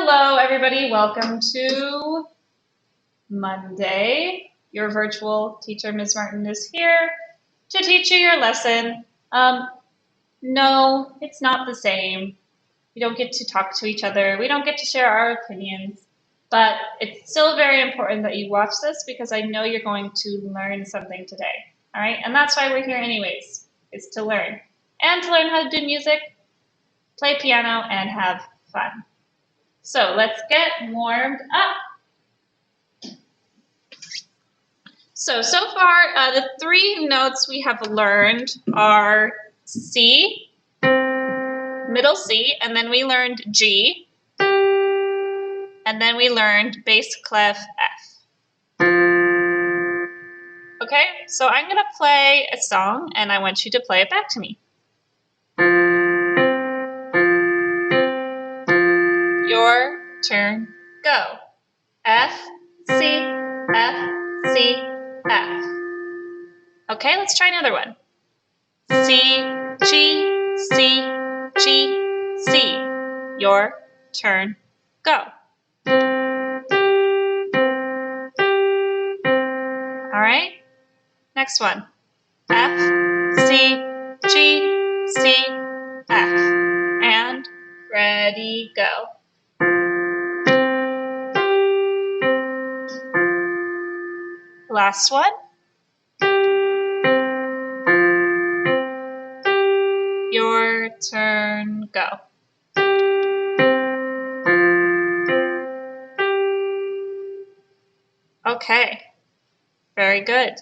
Hello, everybody. Welcome to Monday. Your virtual teacher, Ms. Martin, is here to teach you your lesson. No, it's not the same. We don't get to talk to each other. We don't get to share our opinions. But it's still very important that you watch this because I know you're going to learn something today. All right? And that's why we're here anyways, is to learn. And to learn how to do music, play piano, and have fun. So let's get warmed up. So far, the three notes we have learned are C, middle C, and then we learned G, and then we learned bass clef F. Okay, so I'm going to play a song, and I want you to play it back to me. Your turn, go. F, C, F, C, F. Okay, let's try another one. C, G, C, G, C. Your turn, go. All right, next one. F, C, G, C, F. And ready, go. Last one. Your turn, go. Okay, very good.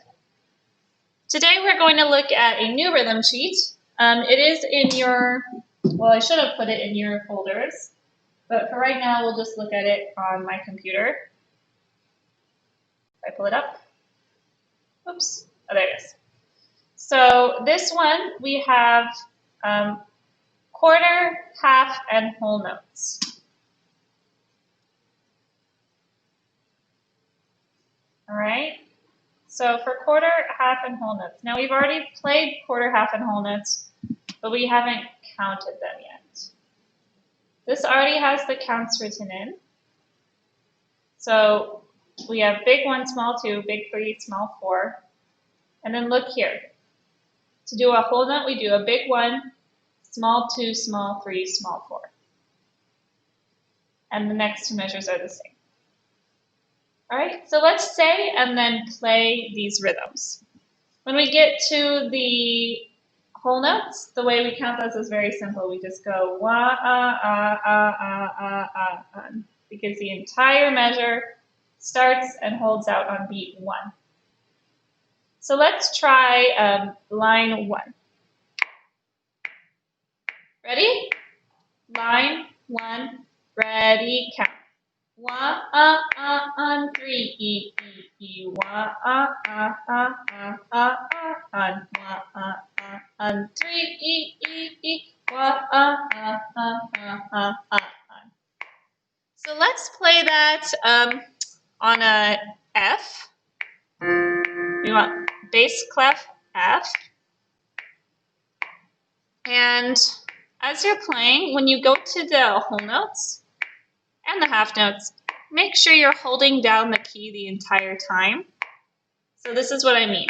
Today we're going to look at a new rhythm sheet. It is in your, well, I should have put it in your folders, but for right now we'll just look at it on my computer. If I pull it up. Oops, oh, there it is. So this one we have quarter, half, and whole notes. All right, so for quarter, half, and whole notes. Now we've already played quarter, half, and whole notes, but we haven't counted them yet. This already has the counts written in. So we have big 1, small 2, big 3, small 4. And then look here. To do a whole note, we do a big 1, small 2, small 3, small 4. And the next two measures are the same. All right, so let's say and then play these rhythms. When we get to the whole notes, the way we count those is very simple. We just go wah, because the entire measure starts and holds out on beat 1. So let's try line 1. Ready? Line 1, ready, count. 1, 3, E, E, E, 1, 1, 3, E, E, E, 1, So let's play that on a F. We want bass clef F. And as you're playing, when you go to the whole notes and the half notes, make sure you're holding down the key the entire time. So this is what I mean.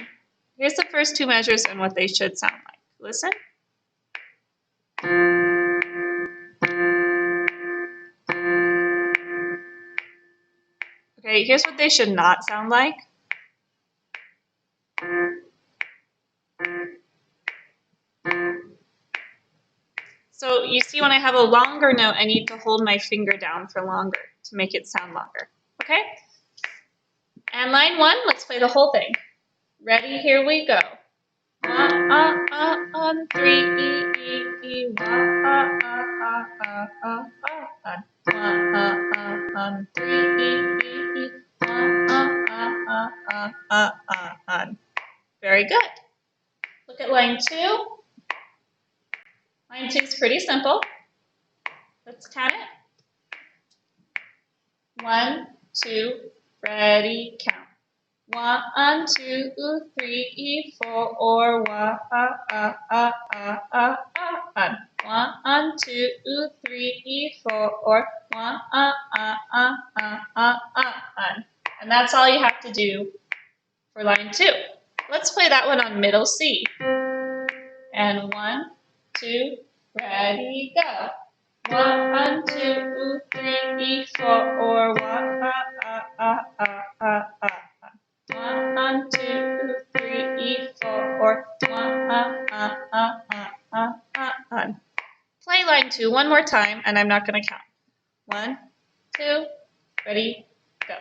Here's the first two measures and what they should sound like. Listen. Okay, here's what they should not sound like. So you see when I have a longer note, I need to hold my finger down for longer to make it sound longer. Okay? And line 1, let's play the whole thing. Ready? Here we go. 1, 3, E, E, E, 1, 3, E, E, E, 1, Very good. Look at line 2. Line 2 is pretty simple. Let's count it. 1, 2, ready, count. 1, 2, 3, 4, or 1, 1, 2, 3, 4, or And that's all you have to do for line 2. Let's play that one on middle C. And 1, 2, ready, go. 1, 2, 3, 4. 1, 2, 3, 4. 1. Play line 2 one more time, and I'm not going to count. 1, 2, ready, go.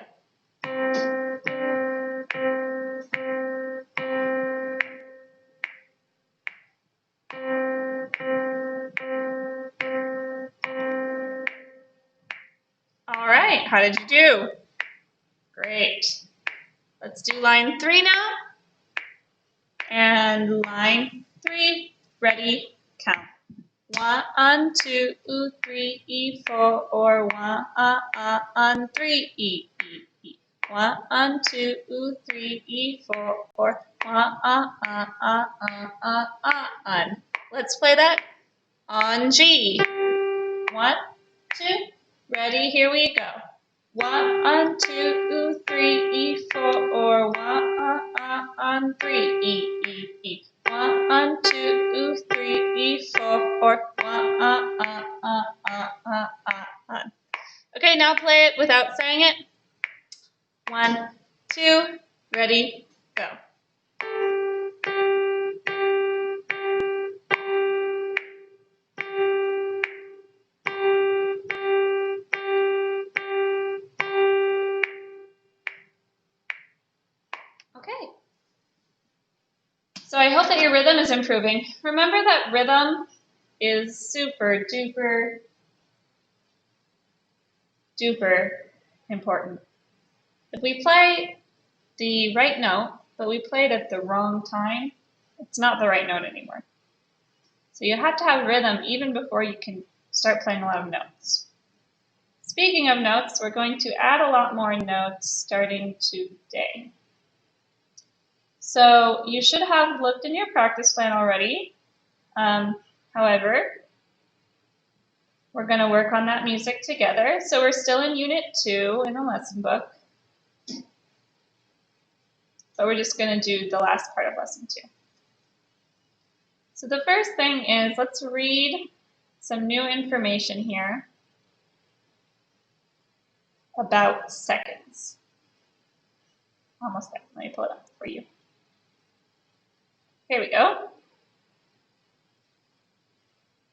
All right, how did you do? Great. Let's do line 3 now. And line 3, ready, count. 1, 2, 3, 4. 1, 3, 1, 2, 3, 4. 1. Let's play that on G. 1, 2, ready, here we go. 1, 2, 3, 4. 1, 3, 1, 2, 3, 4. 1. Okay, now play it without saying it. 1, 2, ready, go. Okay. So I hope that your rhythm is improving. Remember that rhythm is super duper duper important. If we play the right note, but we play it at the wrong time, it's not the right note anymore. So you have to have rhythm even before you can start playing a lot of notes. Speaking of notes, we're going to add a lot more notes starting today. So you should have looked in your practice plan already. However, we're going to work on that music together. So we're still in Unit 2 in the lesson book. But we're just going to do the last part of Lesson 2. So the first thing is, let's read some new information here about seconds. Almost there. Let me pull it up for you. Here we go.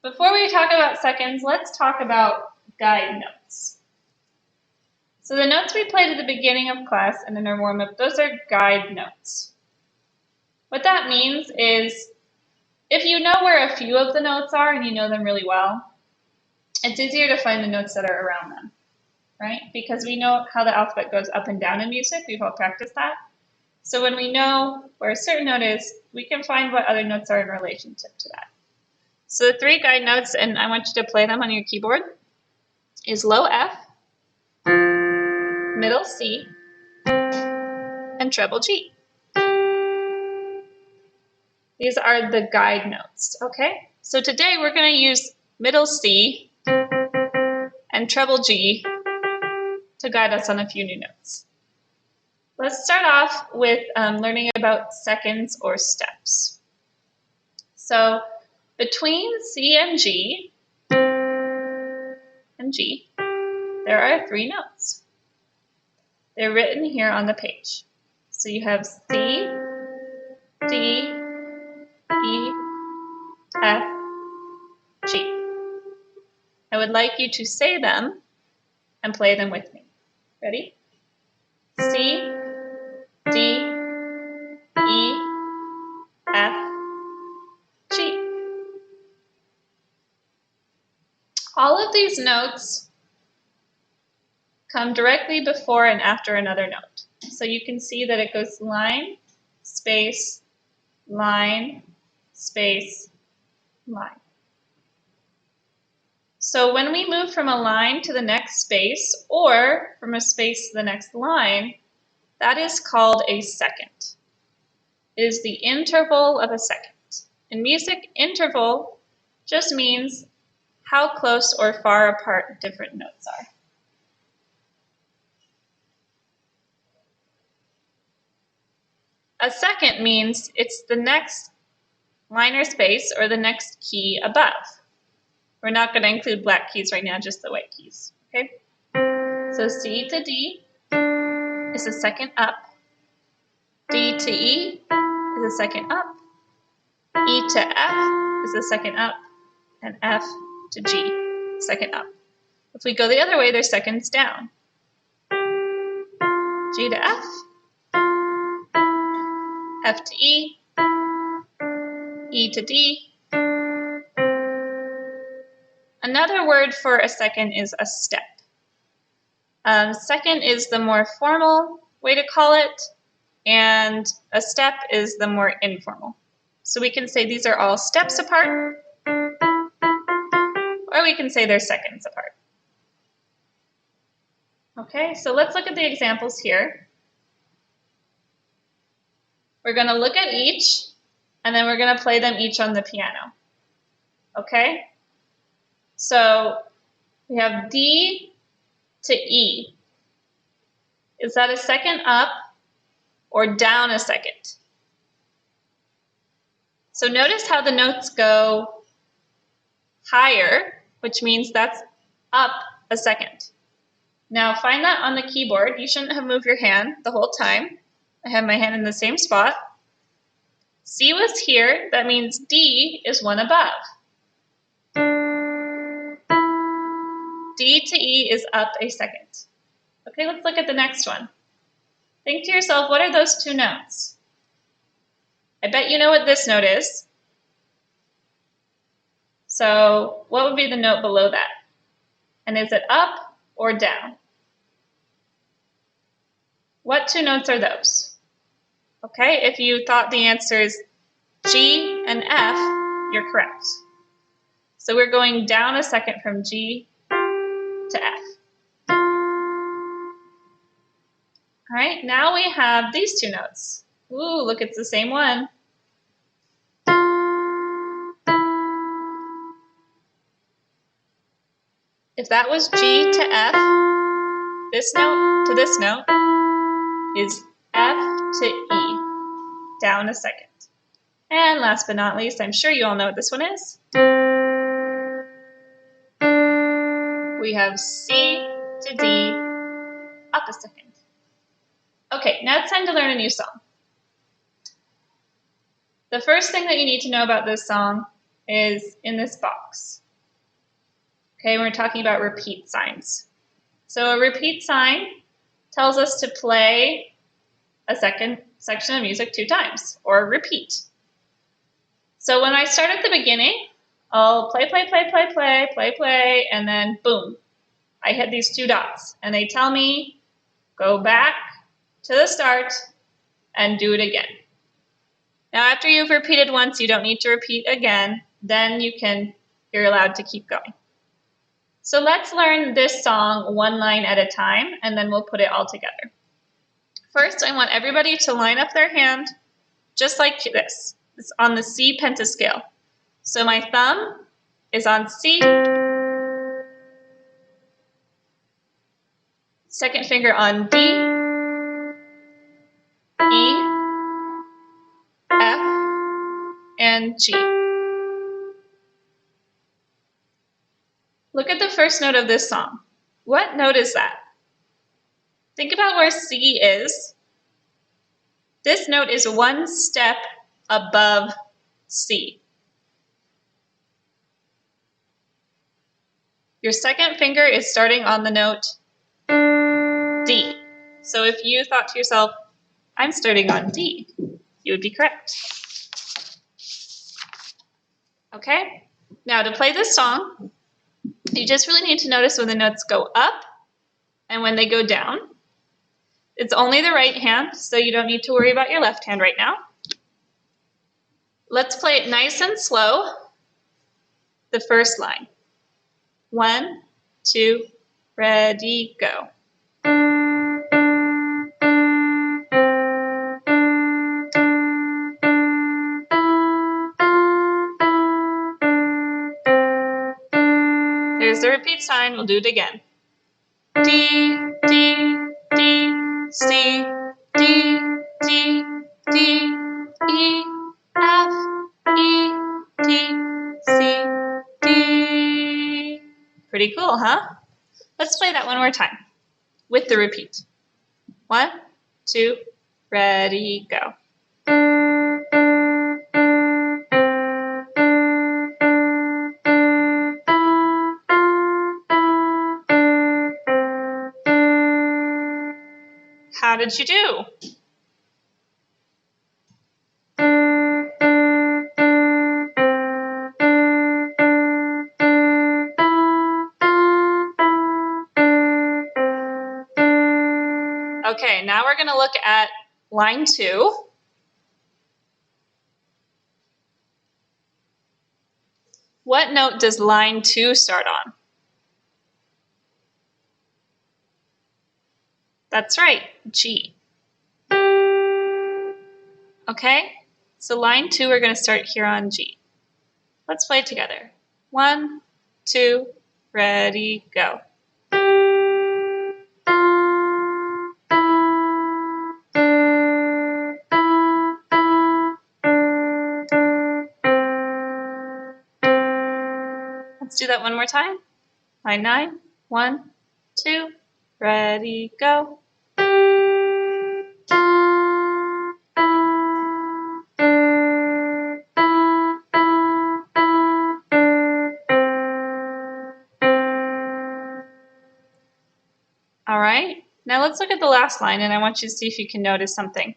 Before we talk about seconds, let's talk about guide notes. So the notes we played at the beginning of class and in our warm-up, those are guide notes. What that means is, if you know where a few of the notes are and you know them really well, it's easier to find the notes that are around them, right? Because we know how the alphabet goes up and down in music. We've all practiced that. So when we know where a certain note is, we can find what other notes are in relationship to that. So the 3 guide notes, and I want you to play them on your keyboard, is low F, middle C, and treble G. These are the guide notes, okay? So today we're going to use middle C and treble G to guide us on a few new notes. Let's start off with learning about seconds or steps. So between C and G, there are 3 notes. They're written here on the page. So you have C, D, E, F, G. I would like you to say them and play them with me. Ready? C, D, E, F, G. All of these notes come directly before and after another note. So you can see that it goes line, space, line, space, line. So when we move from a line to the next space or from a space to the next line, that is called a second. It is the interval of a second. In music, interval just means how close or far apart different notes are. A second means it's the next line or space or the next key above. We're not going to include black keys right now, just the white keys. Okay? So C to D is a second up. D to E is a second up. E to F is a second up. And F to G, second up. If we go the other way, they're seconds down. G to F, F to E, E to D. Another word for a second is a step. Second is the more formal way to call it, and a step is the more informal. So we can say these are all steps apart, or we can say they're seconds apart. Okay, so let's look at the examples here. We're going to look at each, and then we're going to play them each on the piano. Okay? So we have D to E. Is that a second up or down a second? So notice how the notes go higher, which means that's up a second. Now find that on the keyboard. You shouldn't have moved your hand the whole time. I have my hand in the same spot. C was here, that means D is one above. D to E is up a second. Okay, let's look at the next one. Think to yourself, what are those two notes? I bet you know what this note is. So what would be the note below that? And is it up or down? What two notes are those? Okay, if you thought the answer is G and F, you're correct. So we're going down a second from G to F. All right, now we have these two notes. Ooh, look, it's the same one. If that was G to F, this note to this note is F to E, down a second. And last but not least, I'm sure you all know what this one is. We have C to D, up a second. Okay, now it's time to learn a new song. The first thing that you need to know about this song is in this box. Okay, we're talking about repeat signs. So a repeat sign tells us to play a second section of music 2 times, or repeat. So when I start at the beginning, I'll play, play, play, play, play, play, play, and then boom, I hit these 2 dots, and they tell me, go back to the start and do it again. Now after you've repeated once, you don't need to repeat again, then you're allowed to keep going. So let's learn this song one line at a time, and then we'll put it all together. First, I want everybody to line up their hand just like this. It's on the C pentascale. So my thumb is on C, second finger on D, E, F, and G. Look at the first note of this song. What note is that? Think about where C is. This note is 1 step above C. Your second finger is starting on the note D. So if you thought to yourself, I'm starting on D, you would be correct. Okay, now to play this song, you just really need to notice when the notes go up and when they go down. It's only the right hand, so you don't need to worry about your left hand right now. Let's play it nice and slow. The first line. 1, 2, ready, go. repeat sign, we'll do it again. D, D, D, C, D, D, D, E, F, E, D, C, D. Pretty cool, huh? Let's play that one more time with the repeat. 1, 2, ready, go. How did you do? Okay, now we're going to look at line 2. What note does line 2 start on? That's right, G. Okay, so line 2, we're going to start here on G. Let's play it together. 1, 2, ready, go. Let's do that one more time. Line 9, 1, 2, ready, go. All right, now let's look at the last line, and I want you to see if you can notice something.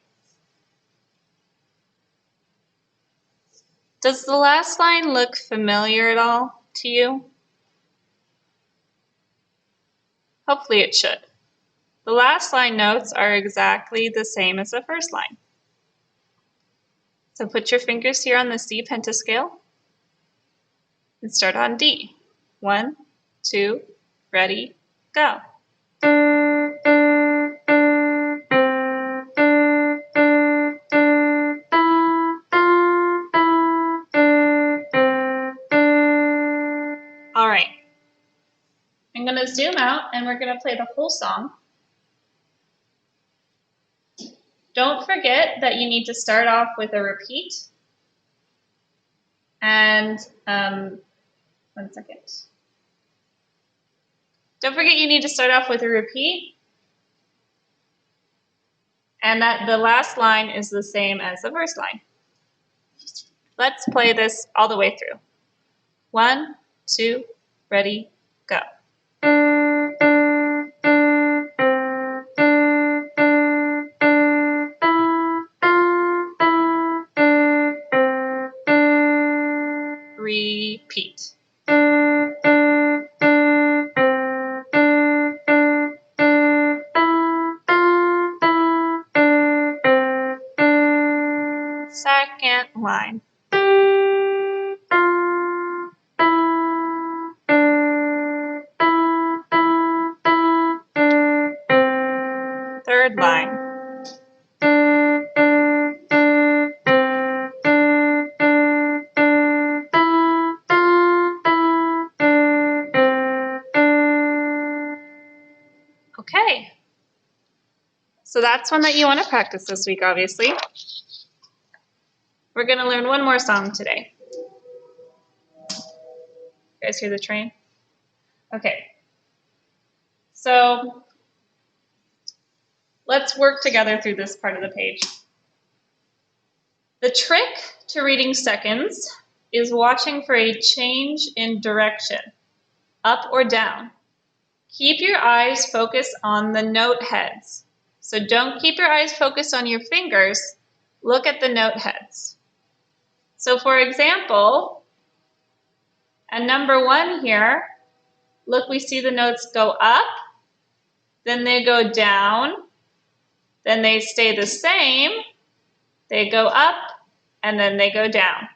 Does the last line look familiar at all to you? Hopefully it should. The last line notes are exactly the same as the first line. So put your fingers here on the C pentascale and start on D. 1, 2, ready, go. All right, I'm going to zoom out and we're going to play the whole song. Don't forget that you need to start off with a repeat. And, 1 second. Don't forget you need to start off with a repeat. And that the last line is the same as the first line. Let's play this all the way through. 1, 2, ready, go. Repeat. Second line. Third line. Okay. So that's one that you want to practice this week, obviously. We're going to learn one more song today. You guys hear the train? Okay. So let's work together through this part of the page. The trick to reading seconds is watching for a change in direction, up or down. Keep your eyes focused on the note heads. So don't keep your eyes focused on your fingers. Look at the note heads. So for example, at number 1 here, look, we see the notes go up, then they go down, then they stay the same, they go up, and then they go down.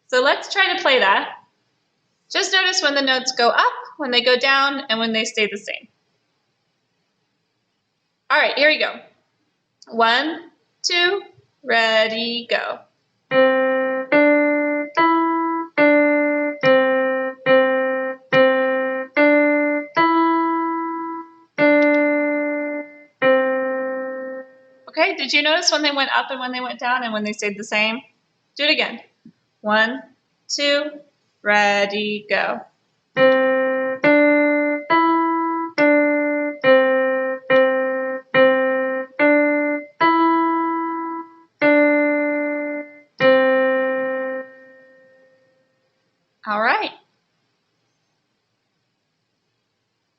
So let's try to play that. Just notice when the notes go up, when they go down, and when they stay the same. All right, here we go. 1, 2, ready, go. Okay, did you notice when they went up and when they went down and when they stayed the same? Do it again. 1, 2, ready, go. All right.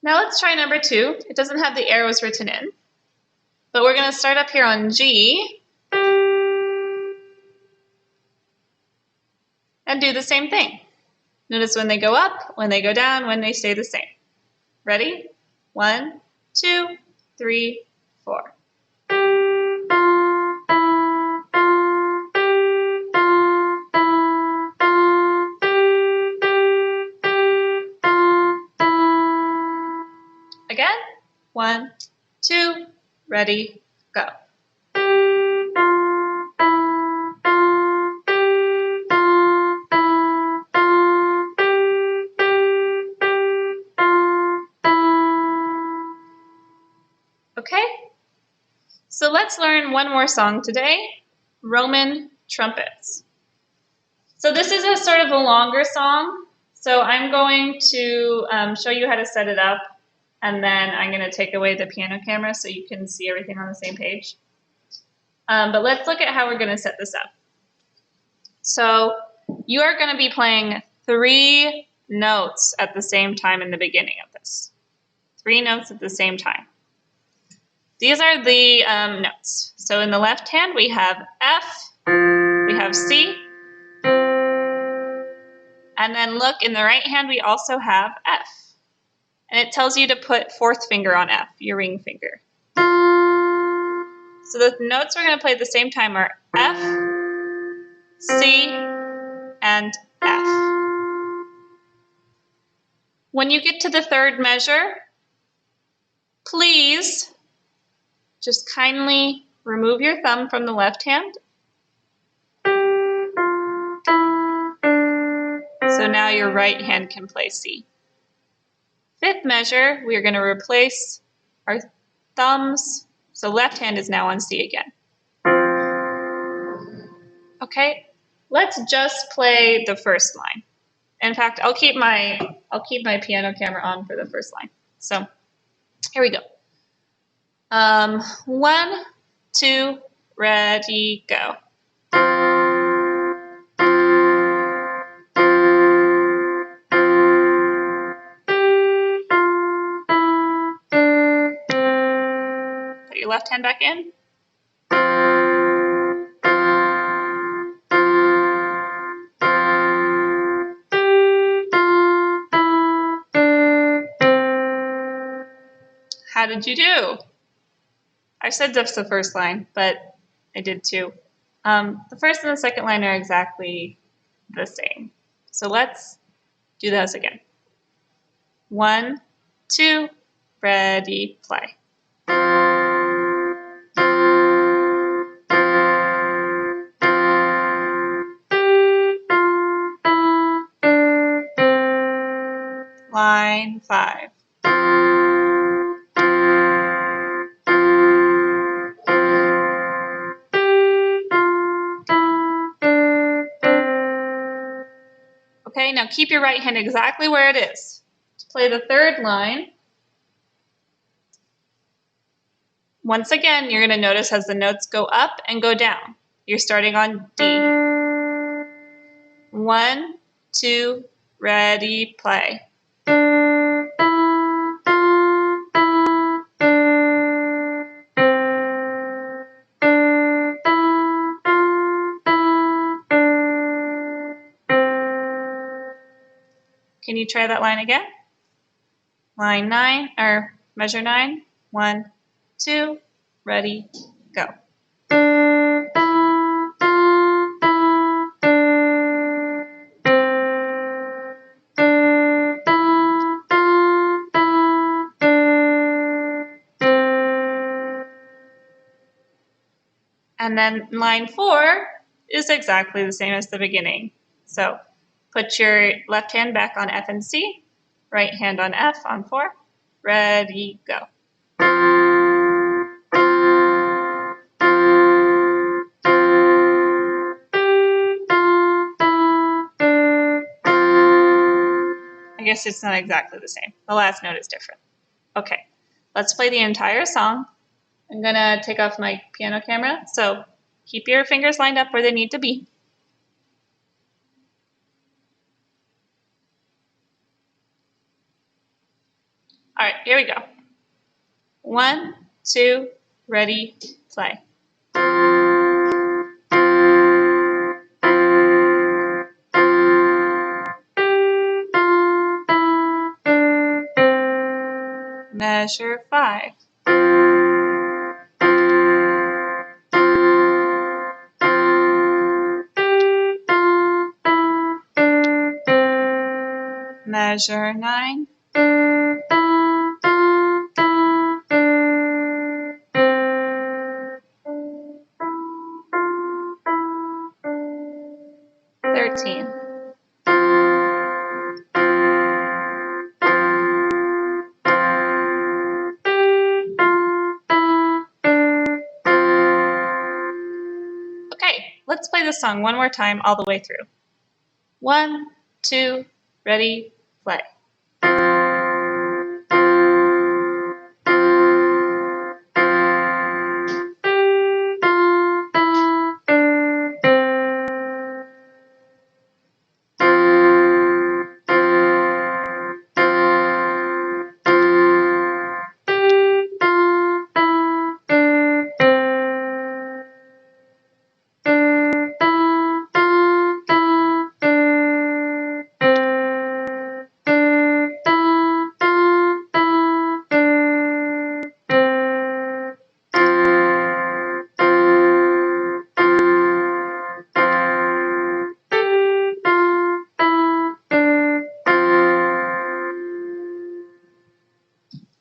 Now let's try number 2. It doesn't have the arrows written in, but we're going to start up here on G and do the same thing. Notice when they go up, when they go down, when they stay the same. Ready? 1, 2, 3, 4. Again, 1, 2, ready, go. Okay, so let's learn one more song today, Roman Trumpets. So this is a sort of a longer song, so I'm going to show you how to set it up, and then I'm going to take away the piano camera so you can see everything on the same page. But let's look at how we're going to set this up. So you are going to be playing 3 notes at the same time in the beginning of this. 3 notes at the same time. These are the notes. So in the left hand we have F, we have C, and then look, in the right hand we also have F. And it tells you to put 4th finger on F, your ring finger. So the notes we're going to play at the same time are F, C, and F. When you get to the 3rd measure, please just kindly remove your thumb from the left hand. So now your right hand can play C. 5th measure, we are going to replace our thumbs. So left hand is now on C again. Okay, let's just play the first line. In fact, I'll keep my piano camera on for the first line. So here we go. 1, 2, ready, go. Put your left hand back in. How did you do? I said just the first line, but I did too. The first and the second line are exactly the same. So let's do those again. 1, 2, ready, play. Line 5. Okay, now keep your right hand exactly where it is. To play the 3rd line, once again, you're going to notice as the notes go up and go down. You're starting on D. 1, 2, ready, play. Can you try that line again? Line 9, or measure 9. 1, 2, ready, go. And then line 4 is exactly the same as the beginning. So put your left hand back on F and C, right hand on F on 4. Ready, go. guess it's not exactly the same. The last note is different. Okay, let's play the entire song. I'm gonna take off my piano camera, so keep your fingers lined up where they need to be. All right, here we go. 1, 2, ready, play. Measure 5. Measure 9. Thirteen. Okay, let's play this song one more time all the way through. 1, 2, ready, play.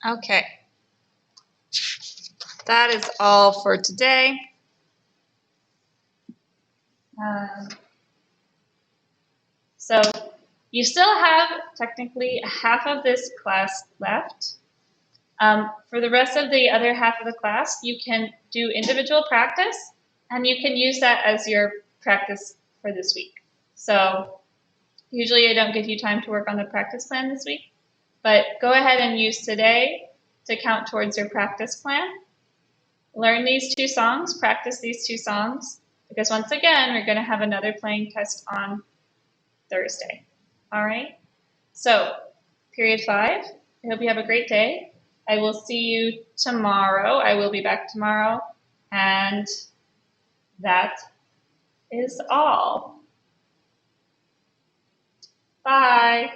Okay, that is all for today. So you still have technically half of this class left. For the rest of the other half of the class, you can do individual practice, and you can use that as your practice for this week. So usually I don't give you time to work on the practice plan this week, but go ahead and use today to count towards your practice plan. Learn these 2 songs, practice these 2 songs, because once again, we're going to have another playing test on Thursday. All right? So, period 5, I hope you have a great day. I will see you tomorrow. I will be back tomorrow. And that is all. Bye.